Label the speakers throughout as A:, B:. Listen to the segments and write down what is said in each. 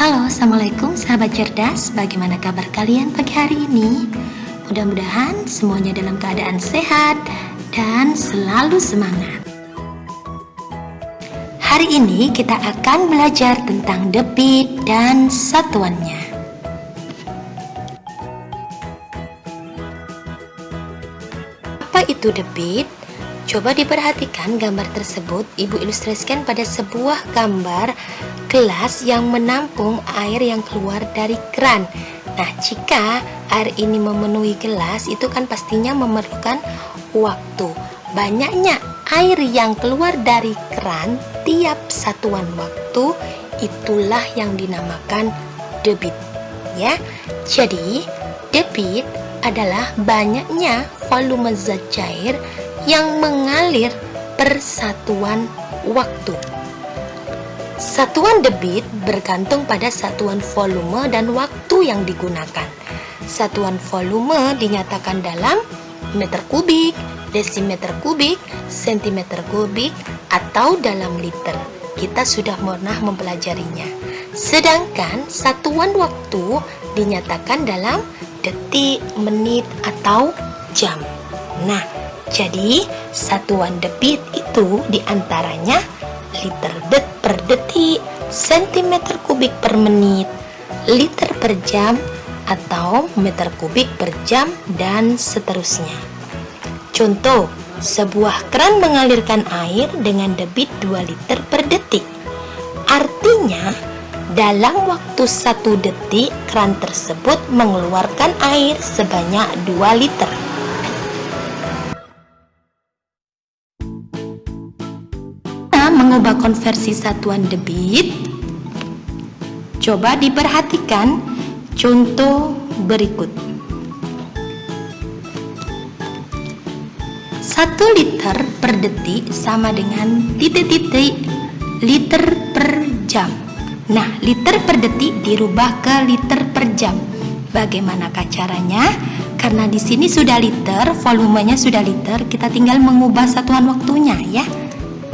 A: Halo, Assalamualaikum sahabat cerdas. Bagaimana kabar kalian pagi hari ini? Mudah-mudahan semuanya dalam keadaan sehat dan selalu semangat. Hari ini kita akan belajar tentang debit dan satuannya. Apa itu debit? Coba diperhatikan gambar tersebut. Ibu ilustrasikan pada sebuah gambar gelas yang menampung air yang keluar dari keran. Nah, jika air ini memenuhi gelas, itu kan pastinya memerlukan waktu. Banyaknya air yang keluar dari keran tiap satuan waktu, itulah yang dinamakan debit. Ya, jadi debit adalah banyaknya volume zat cair yang mengalir per satuan waktu. Satuan debit bergantung pada satuan volume dan waktu yang digunakan. Satuan volume dinyatakan dalam meter kubik, desimeter kubik, sentimeter kubik, atau dalam liter. Kita sudah pernah mempelajarinya. Sedangkan satuan waktu dinyatakan dalam detik, menit, atau jam. Nah, jadi satuan debit itu diantaranya liter per detik, sentimeter kubik per menit, liter per jam, atau meter kubik per jam, dan seterusnya. Contoh, sebuah keran mengalirkan air dengan debit 2 liter per detik. Artinya, dalam waktu 1 detik, keran tersebut mengeluarkan air sebanyak 2 liter. Mengubah konversi satuan debit, coba diperhatikan contoh berikut. 1 liter per detik sama dengan titik-titik liter per jam. Nah, liter per detik dirubah ke liter per jam. Bagaimanakah caranya? Karena di sini sudah liter, volumenya sudah liter, kita tinggal mengubah satuan waktunya ya.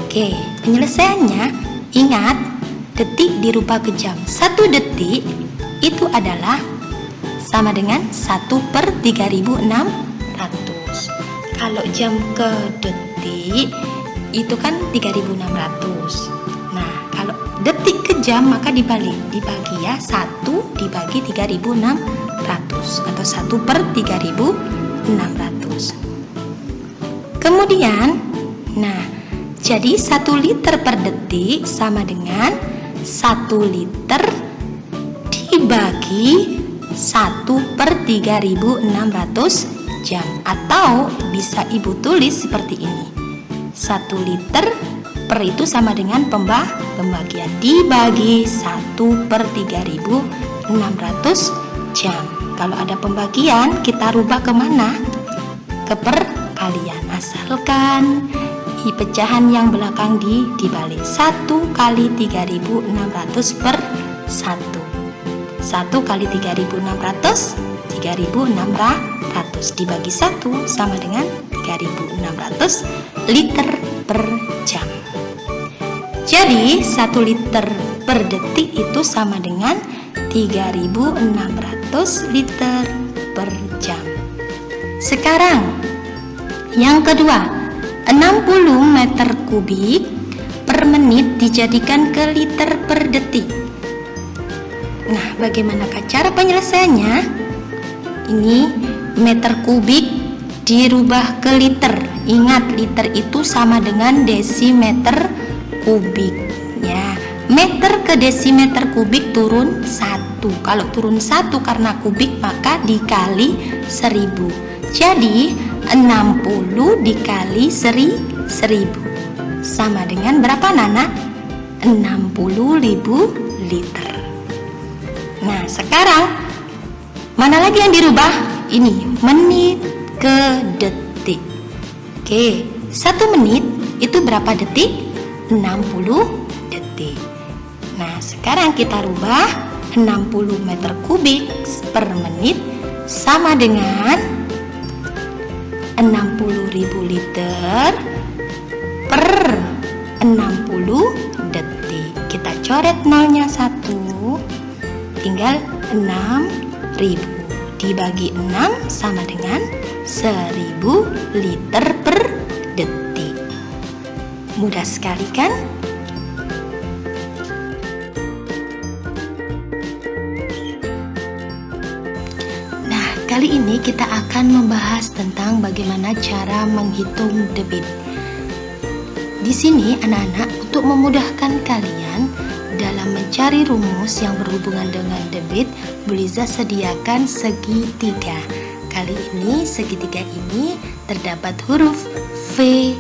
A: Oke, penyelesaiannya, ingat, detik dirubah ke jam. 1 detik itu adalah sama dengan 1 per 3600. Kalau jam ke detik itu kan 3600. Nah, kalau detik ke jam maka dibagi ya, 1 dibagi 3600 atau 1 per 3600. Kemudian, nah, jadi 1 liter per detik sama dengan 1 liter dibagi 1 per 3600 jam. Atau bisa ibu tulis seperti ini, 1 liter per itu sama dengan pembagian dibagi 1 per 3600 jam. Kalau ada pembagian kita rubah kemana? Ke perkalian. Asalkan pecahan yang belakang dibalik. 1 kali 3600 per 1. 1 kali 3600 3600 dibagi 1 sama dengan 3600 liter per jam. Jadi 1 liter per detik itu sama dengan 3600 liter per jam. Sekarang yang kedua, 60 meter kubik per menit dijadikan ke liter per detik. Nah, bagaimanakah cara penyelesaiannya? Ini meter kubik dirubah ke liter. Ingat, liter itu sama dengan desimeter kubik ya. Meter ke desimeter kubik turun 1. Kalau turun 1 karena kubik maka dikali 1000. Jadi 60 dikali 1000 sama dengan berapa Nana? 60.000 liter. Nah, sekarang mana lagi yang dirubah? Ini menit ke detik. Oke, 1 menit itu berapa detik? 60 detik. Nah, sekarang kita rubah 60 meter kubik per menit sama dengan 60.000 liter per 60 detik. Kita coret nolnya 1. tinggal 6.000. Dibagi 6 sama dengan 1000 liter per detik. Mudah sekali kan? Nah, kali ini kita akan membahas tentang bagaimana cara menghitung debit. Di sini anak-anak, untuk memudahkan kalian dalam mencari rumus yang berhubungan dengan debit, Bu Liza sediakan segitiga. Kali ini segitiga ini terdapat huruf V,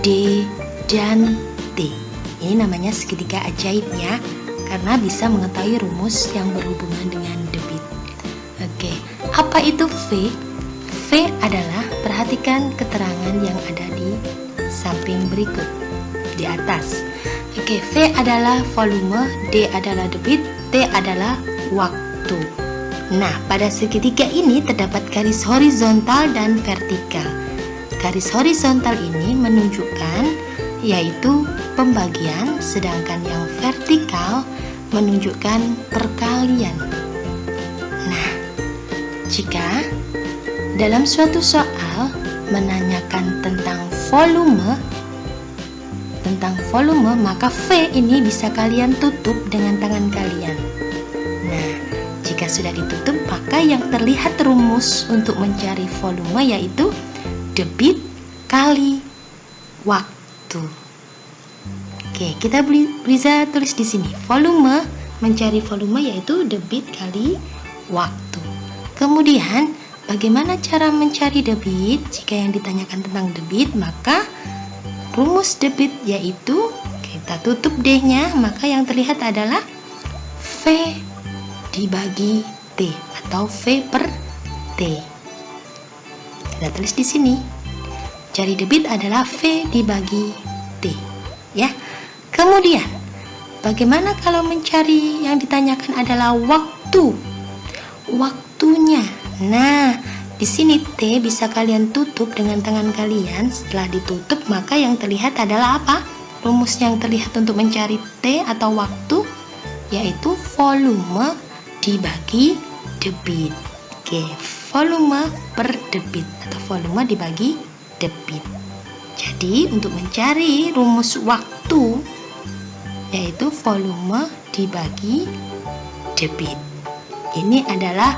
A: D, dan T. Ini namanya segitiga ajaib ya, karena bisa mengetahui rumus yang berhubungan dengan debit. Oke, apa itu V? V adalah, perhatikan keterangan yang ada di samping berikut di atas. Oke, V adalah volume, D adalah debit, T adalah waktu. Nah, pada segitiga ini terdapat garis horizontal dan vertikal. Garis horizontal ini menunjukkan yaitu pembagian, sedangkan yang vertikal menunjukkan perkalian. Nah, jika dalam suatu soal menanyakan tentang volume, maka V ini bisa kalian tutup dengan tangan kalian. Nah, jika sudah ditutup, maka yang terlihat rumus untuk mencari volume yaitu debit kali waktu. Oke, kita bisa tulis di sini. Volume, mencari volume yaitu debit kali waktu. Kemudian, bagaimana cara mencari debit? Jika yang ditanyakan tentang debit, maka rumus debit yaitu, kita tutup D-nya, maka yang terlihat adalah V dibagi T atau V per T. Kita tulis di sini. Cari debit adalah V dibagi T, ya. Kemudian, bagaimana kalau mencari yang ditanyakan adalah waktu? Waktunya. Nah, di sini T bisa kalian tutup dengan tangan kalian. Setelah ditutup, maka yang terlihat adalah apa? Rumus yang terlihat untuk mencari T atau waktu yaitu volume dibagi debit. Oke, volume per debit atau volume dibagi debit. Jadi, untuk mencari rumus waktu yaitu volume dibagi debit. Ini adalah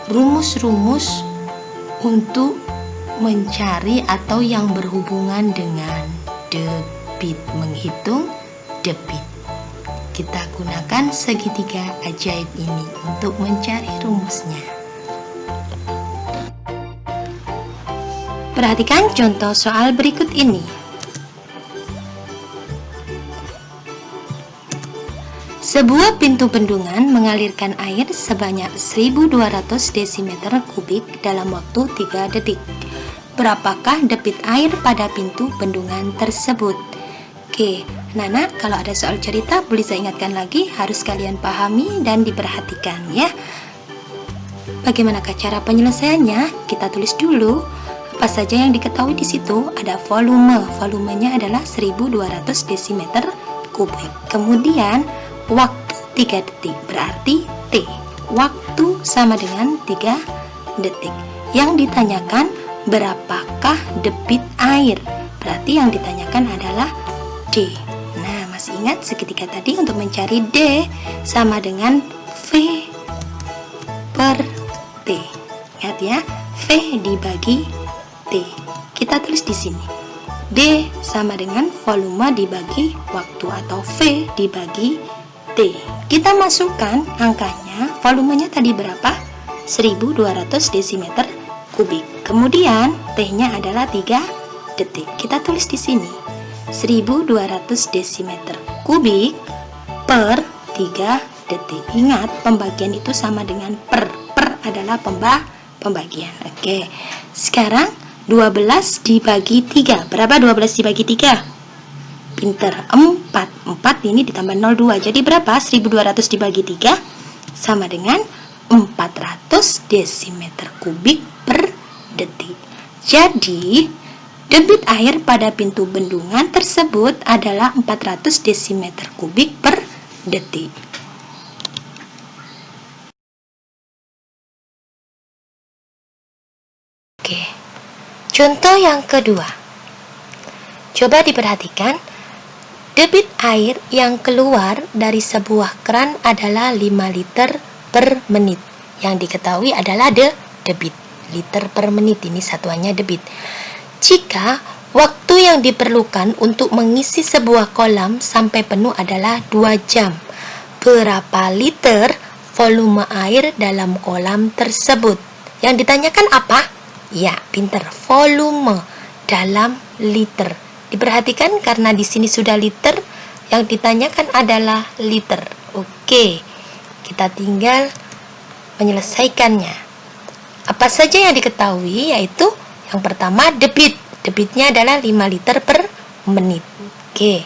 A: rumus-rumus untuk mencari atau yang berhubungan dengan debit, menghitung debit. Kita gunakan segitiga ajaib ini untuk mencari rumusnya. Perhatikan contoh soal berikut ini. Sebuah pintu bendungan mengalirkan air sebanyak 1200 desimeter kubik dalam waktu 3 detik. Berapakah debit air pada pintu bendungan tersebut? Oke, Nana, kalau ada soal cerita, boleh saya ingatkan lagi, harus kalian pahami dan diperhatikan ya. Bagaimanakah cara penyelesaiannya? Kita tulis dulu apa saja yang diketahui di situ. Ada volume, volumenya adalah 1200 desimeter kubik. Kemudian waktu 3 detik, berarti T. Waktu sama dengan 3 detik. Yang ditanyakan berapakah debit air, berarti yang ditanyakan adalah D. Nah, masih ingat segitiga tadi untuk mencari D sama dengan V per T. Ingat ya, V dibagi T. Kita tulis di sini. D sama dengan volume dibagi waktu atau V dibagi T. Kita masukkan angkanya, volumenya tadi berapa? 1200 desimeter kubik. Kemudian T-nya adalah 3 detik. Kita tulis di sini. 1200 desimeter kubik per 3 detik. Ingat, pembagian itu sama dengan per. Per adalah pembagian. Oke. Sekarang 12 dibagi 3. Berapa 12 dibagi 3? Pinter, 4 ini ditambah 02, jadi berapa? 1200 dibagi 3 sama dengan 400 desimeter kubik per detik. Jadi debit air pada pintu bendungan tersebut adalah 400 desimeter kubik per detik. Oke. Contoh yang kedua. Coba diperhatikan. Debit air yang keluar dari sebuah keran adalah 5 liter per menit. Yang diketahui adalah debit. Liter per menit, ini satuannya debit. Jika waktu yang diperlukan untuk mengisi sebuah kolam sampai penuh adalah 2 jam, berapa liter volume air dalam kolam tersebut? Yang ditanyakan apa? Ya, pinter. Volume dalam liter. Diperhatikan karena di sini sudah liter, yang ditanyakan adalah liter. Oke, kita tinggal menyelesaikannya. Apa saja yang diketahui? Yaitu yang pertama debit. Debitnya adalah 5 liter per menit. Oke.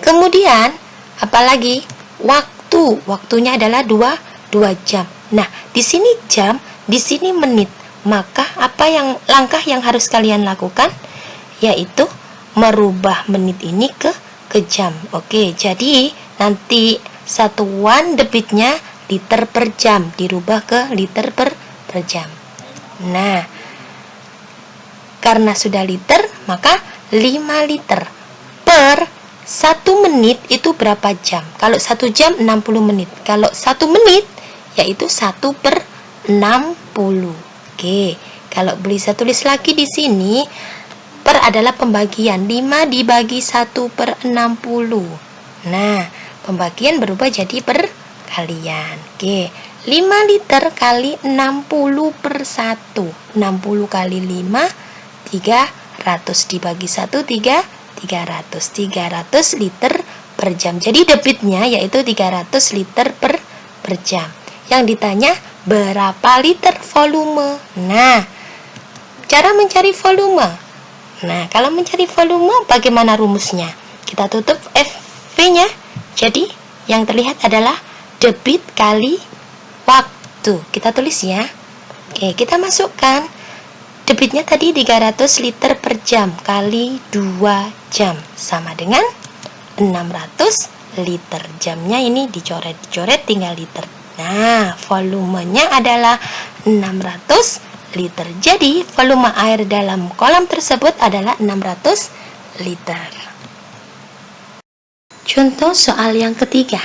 A: Kemudian apalagi? Waktu. Waktunya adalah 2 jam. Nah, di sini jam, di sini menit. Maka langkah yang harus kalian lakukan yaitu merubah menit ini ke jam. Oke, jadi nanti satuan debitnya liter per jam dirubah ke liter per jam. Nah, karena sudah liter, maka 5 liter per 1 menit itu berapa jam? Kalau 1 jam 60 menit. Kalau 1 menit yaitu 1 per 60. Oke, kalau bisa tulis lagi di sini, per adalah pembagian, 5 dibagi 1 per 60. Nah, pembagian berubah jadi perkalian. Oke, 5 liter kali 60 per 1. 60 kali 5, 300 dibagi 1, 300. 300 liter per jam. Jadi debitnya yaitu 300 liter per jam. Yang ditanya berapa liter volume? Nah, cara mencari volume. Nah, kalau mencari volume bagaimana rumusnya? Kita tutup FV-nya. Jadi, yang terlihat adalah debit kali waktu. Kita tulis ya. Oke, kita masukkan. Debitnya tadi 300 liter per jam kali 2 jam. Sama dengan 600 liter. Jamnya ini dicoret-coret tinggal liter. Nah, volumenya adalah 600 liter. Jadi, volume air dalam kolam tersebut adalah 600 liter. Contoh soal yang ketiga,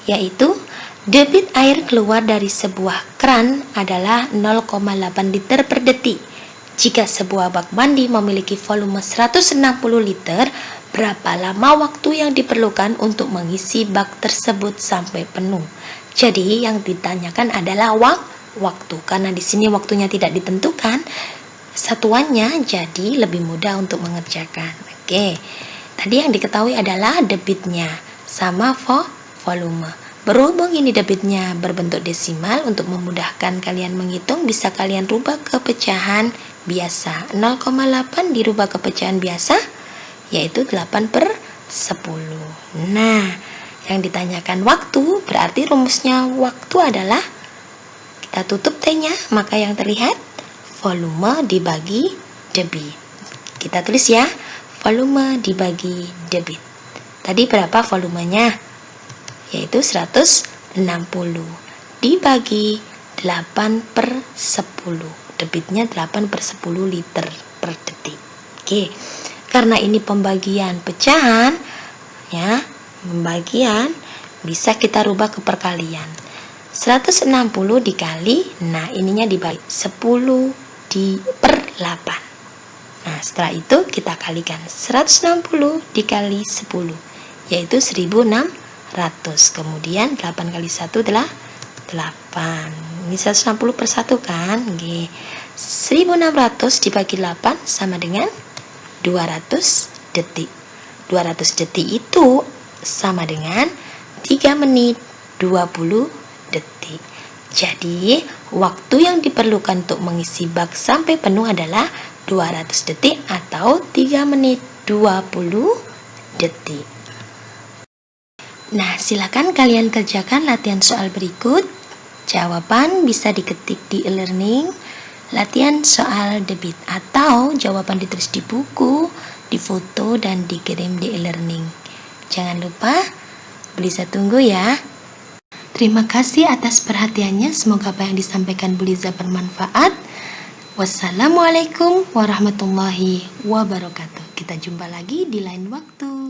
A: yaitu debit air keluar dari sebuah keran adalah 0,8 liter per detik. Jika sebuah bak mandi memiliki volume 160 liter, berapa lama waktu yang diperlukan untuk mengisi bak tersebut sampai penuh? Jadi, yang ditanyakan adalah waktu, karena di sini waktunya tidak ditentukan, satuannya jadi lebih mudah untuk mengerjakan. Oke, tadi yang diketahui adalah debitnya sama volume. Berhubung ini debitnya berbentuk desimal, untuk memudahkan kalian menghitung bisa kalian rubah ke pecahan biasa. 0,8 dirubah ke pecahan biasa yaitu 8 per 10. Nah, yang ditanyakan waktu, berarti rumusnya waktu adalah, kita tutup T-nya, maka yang terlihat volume dibagi debit. Kita tulis ya, volume dibagi debit. Tadi berapa volumenya? Yaitu 160 dibagi 8 per 10. Debitnya 8 per 10 liter per detik. Oke, karena ini pembagian pecahan, ya, pembagian bisa kita rubah ke perkalian. 160 dikali, nah ininya dibagi 10 per 8. Nah, setelah itu kita kalikan 160 dikali 10 yaitu 1600. Kemudian 8 kali 1 adalah 8. Ini 160 per 1 kan? Oke. 1600 dibagi 8 sama dengan 200 detik. 200 detik itu sama dengan 3 menit 20 detik. Jadi, waktu yang diperlukan untuk mengisi bak sampai penuh adalah 200 detik atau 3 menit 20 detik. Nah, silakan kalian kerjakan latihan soal berikut. Jawaban bisa diketik di e-learning, latihan soal debit, atau jawaban ditulis di buku, difoto, dan dikirim di e-learning. Jangan lupa, Buliza tunggu ya. Terima kasih atas perhatiannya. Semoga apa yang disampaikan Buliza bermanfaat. Wassalamualaikum warahmatullahi wabarakatuh. Kita jumpa lagi di lain waktu.